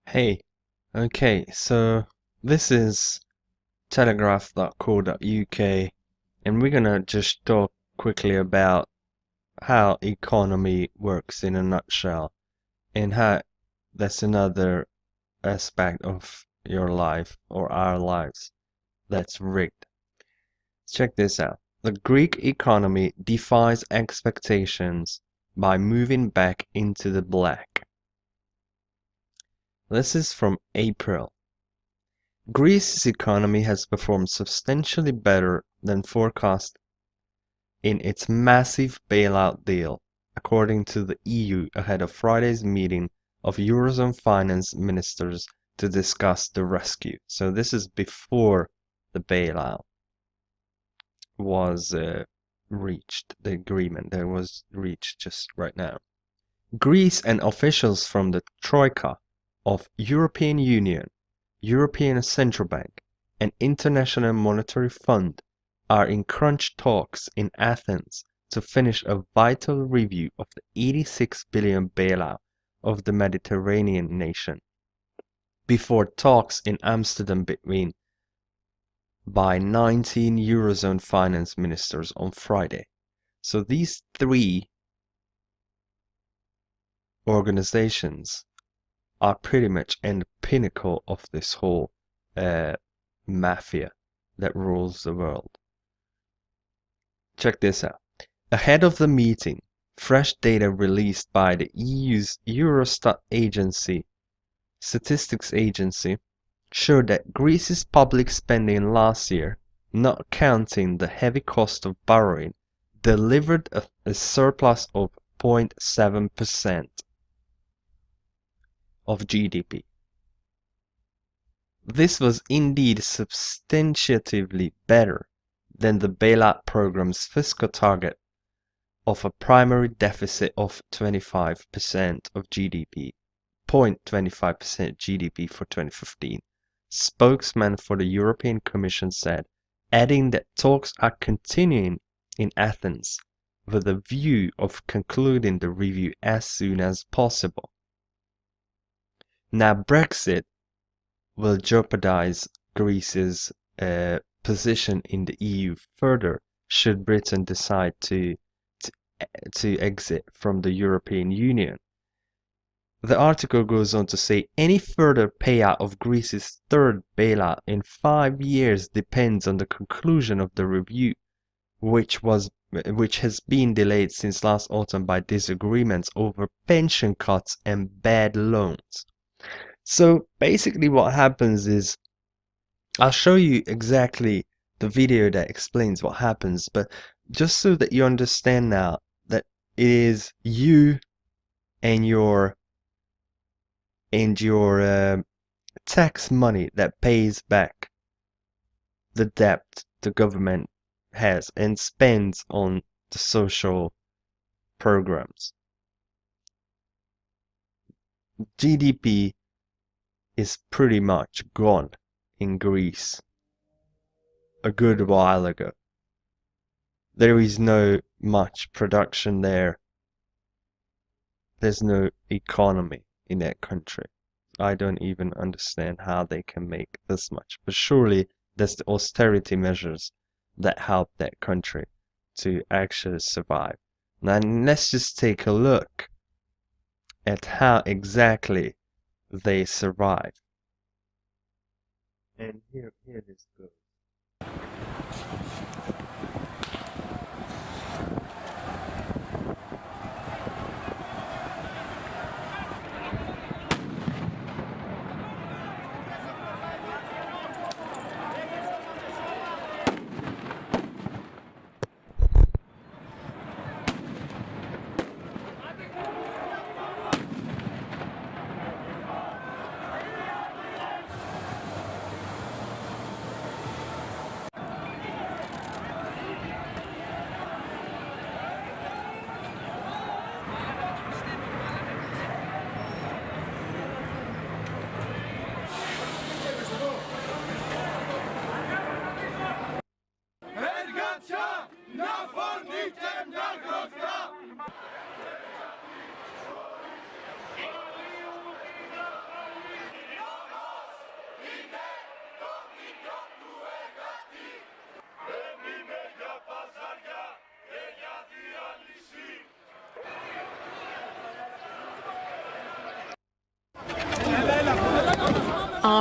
Hey, okay, so this is telegraph.co.uk, and we're gonna just talk quickly about how economy works in a nutshell, and how that's another aspect of your life or our lives that's rigged. Check this out. The Greek economy defies expectations by moving back into the black. This is from April. Greece's economy has performed substantially better than forecast in its massive bailout deal, according to the EU ahead of Friday's meeting of Eurozone finance ministers to discuss the rescue. So this is before the bailout was reached, the agreement that was reached just right now. Greece and officials from the Troika of European Union, European Central Bank, and International Monetary Fund are in crunch talks in Athens to finish a vital review of the 86 billion bailout of the Mediterranean nation, before talks in Amsterdam between by 19 Eurozone finance ministers on Friday. So these three organizations are pretty much in the pinnacle of this whole mafia that rules the world. Check this out. Ahead of the meeting, fresh data released by the EU's Eurostat statistics agency, showed that Greece's public spending last year, not counting the heavy cost of borrowing, delivered a surplus of 0.7% of GDP. This was indeed substantially better than the bailout program's fiscal target of a primary deficit of 25% of GDP, 0.25% GDP for 2015, spokesman for the European Commission said, adding that talks are continuing in Athens with a view of concluding the review as soon as possible. Now, Brexit will jeopardize Greece's position in the EU further should Britain decide to exit from the European Union. The article goes on to say any further payout of Greece's third bailout in 5 years depends on the conclusion of the review, which has been delayed since last autumn by disagreements over pension cuts and bad loans. So basically what happens is, I'll show you exactly the video that explains what happens, but just so that you understand now that it is you and your tax money that pays back the debt the government has and spends on the social programs. GDP is pretty much gone in Greece a good while ago. There is no much production there. There's no economy in that country. I don't even understand how they can make this much. But surely that's the austerity measures that help that country to actually survive. Now let's just take a look at how exactly they survive. And here this goes.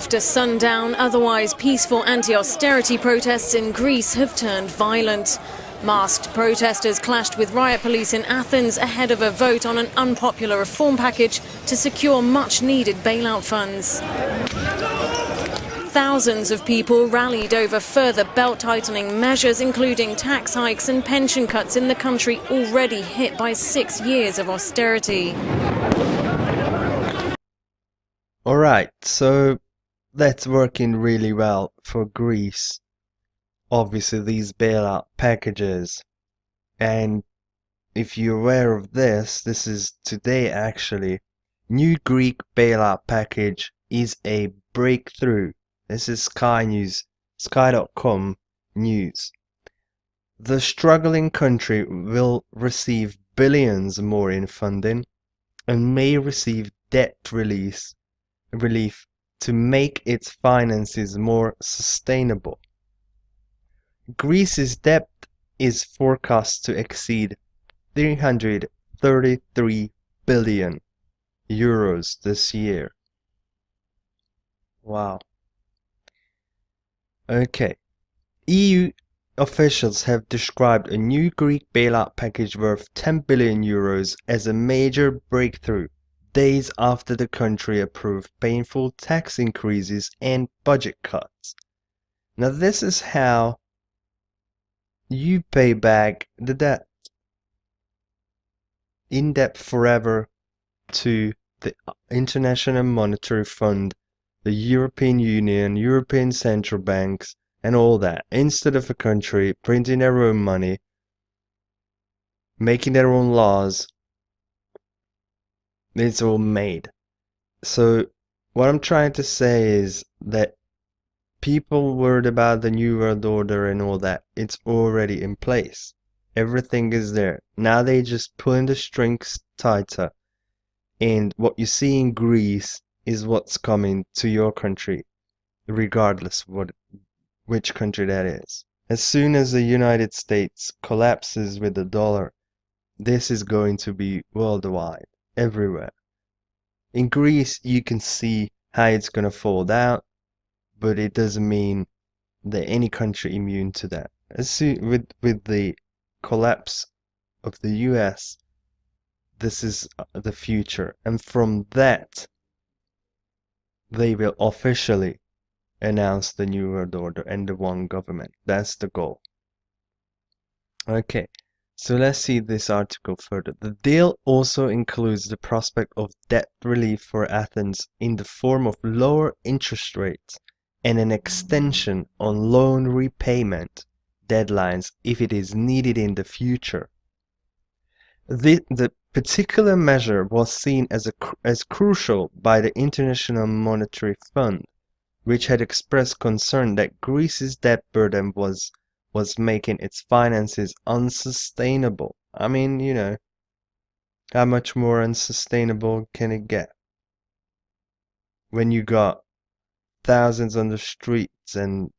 After sundown, otherwise peaceful anti-austerity protests in Greece have turned violent. Masked protesters clashed with riot police in Athens ahead of a vote on an unpopular reform package to secure much-needed bailout funds. Thousands of people rallied over further belt-tightening measures, including tax hikes and pension cuts in the country already hit by 6 years of austerity. Alright, so that's working really well for Greece. Obviously, these bailout packages. And if you're aware of this, this is today actually. New Greek bailout package is a breakthrough. This is Sky News, Sky.com news. The struggling country will receive billions more in funding and may receive debt relief to make its finances more sustainable. Greece's debt is forecast to exceed 333 billion euros this year. Wow. Okay. EU officials have described a new Greek bailout package worth 10 billion euros as a major breakthrough, days after the country approved painful tax increases and budget cuts. Now this is how you pay back the debt. In debt forever to the International Monetary Fund, the European Union, European Central Banks, and all that. Instead of a country printing their own money, making their own laws, it's all made. So what I'm trying to say is that people worried about the New World Order and all that, it's already in place. Everything is there. Now they just pulling the strings tighter. And what you see in Greece is what's coming to your country, regardless of which country that is. As soon as the United States collapses with the dollar, this is going to be worldwide, everywhere. In Greece, you can see how it's going to fall down, but it doesn't mean that any country immune to that. As soon with the collapse of the US, this is the future, and from that, they will officially announce the New World Order and the one government. That's the goal. Okay, so let's see this article further. The deal also includes the prospect of debt relief for Athens in the form of lower interest rates and an extension on loan repayment deadlines if it is needed in the future. The particular measure was seen as crucial by the International Monetary Fund, which had expressed concern that Greece's debt burden was making its finances unsustainable. I mean, you know, how much more unsustainable can it get? When you got thousands on the streets and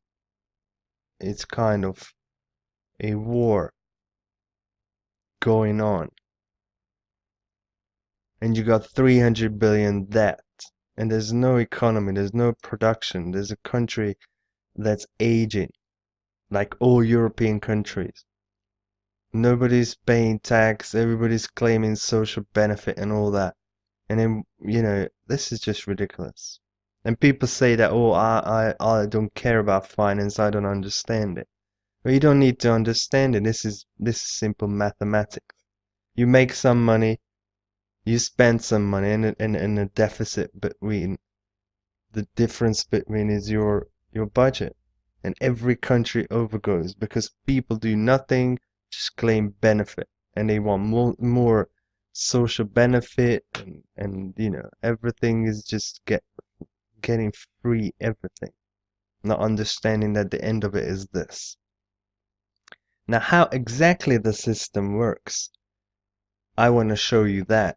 it's kind of a war going on. And you got 300 billion debt. And there's no economy, there's no production. There's a country that's aging, like all European countries. Nobody's paying tax, everybody's claiming social benefit and all that. And then, you know, this is just ridiculous. And people say that, oh, I don't care about finance, I don't understand it. Well, you don't need to understand it. This is simple mathematics. You make some money, you spend some money, and a deficit between the difference between is your budget. And every country overgoes because people do nothing, just claim benefit, and they want more social benefit, and you know, everything is just getting free everything, not understanding that the end of it is this. Now, how exactly the system works, I want to show you that,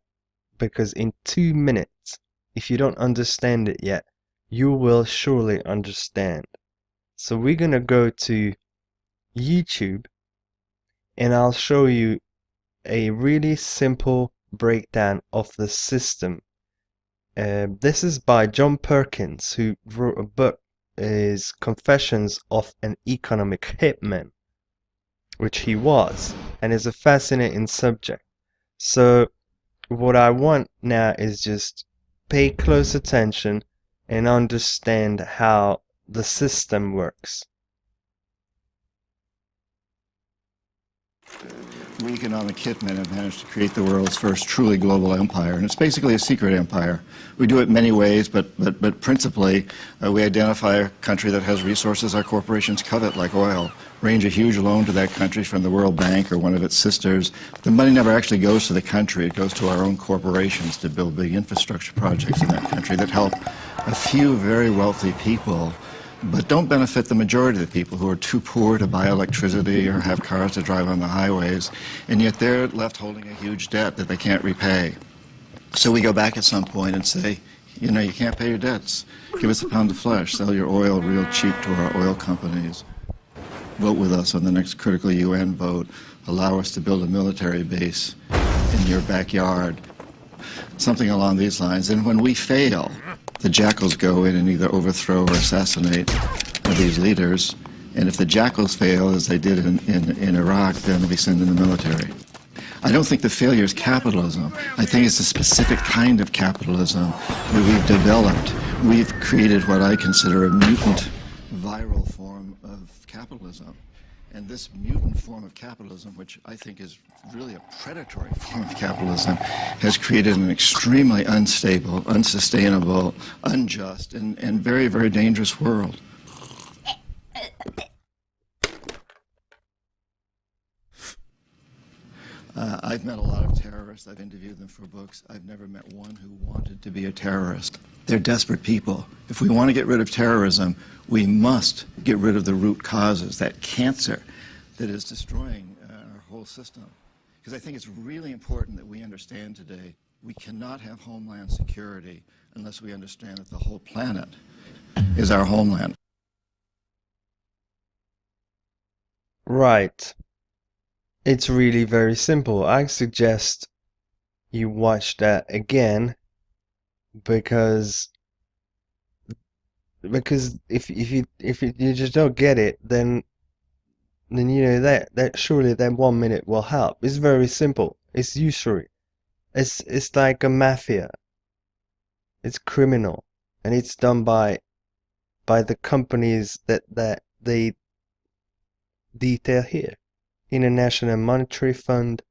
because in 2 minutes, if you don't understand it yet, you will surely understand. So we're gonna go to YouTube, and I'll show you a really simple breakdown of the system This is by John Perkins, who wrote a book, is Confessions of an Economic Hitman, which he was, and is a fascinating subject. So what I want now is just pay close attention and understand how the system works. We economic hitmen have managed to create the world's first truly global empire, and it's basically a secret empire. We do it many ways, but principally we identify a country that has resources our corporations covet, like oil, arrange a huge loan to that country from the World Bank or one of its sisters. The money never actually goes to the country. It goes to our own corporations to build big infrastructure projects in that country that help a few very wealthy people, but don't benefit the majority of the people who are too poor to buy electricity or have cars to drive on the highways, and yet they're left holding a huge debt that they can't repay. So we go back at some point and say, you know, you can't pay your debts. Give us a pound of flesh. Sell your oil real cheap to our oil companies. Vote with us on the next critical UN vote. Allow us to build a military base in your backyard. Something along these lines. And when we fail, the jackals go in and either overthrow or assassinate these leaders. And if the jackals fail, as they did in Iraq, then we send in the military. I don't think the failure is capitalism. I think it's a specific kind of capitalism that we've developed. We've created what I consider a mutant viral form of capitalism. And this mutant form of capitalism, which I think is really a predatory form of capitalism, has created an extremely unstable, unsustainable, unjust, and very, very dangerous world. I've met a lot of terrorists. I've interviewed them for books. I've never met one who wanted to be a terrorist. They're desperate people. If we want to get rid of terrorism, we must get rid of the root causes, that cancer that is destroying our whole system. Because I think it's really important that we understand today we cannot have homeland security unless we understand that the whole planet is our homeland. Right. It's really very simple. I suggest you watch that again because if you just don't get it, then you know that surely that 1 minute will help. It's very simple. It's usury. It's like a mafia. It's criminal, and it's done by the companies that they detail here. International Monetary Fund,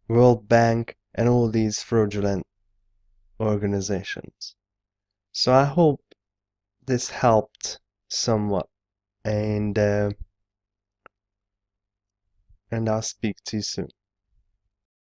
World Bank, and all these fraudulent organizations. So I hope this helped somewhat, and I'll speak to you soon.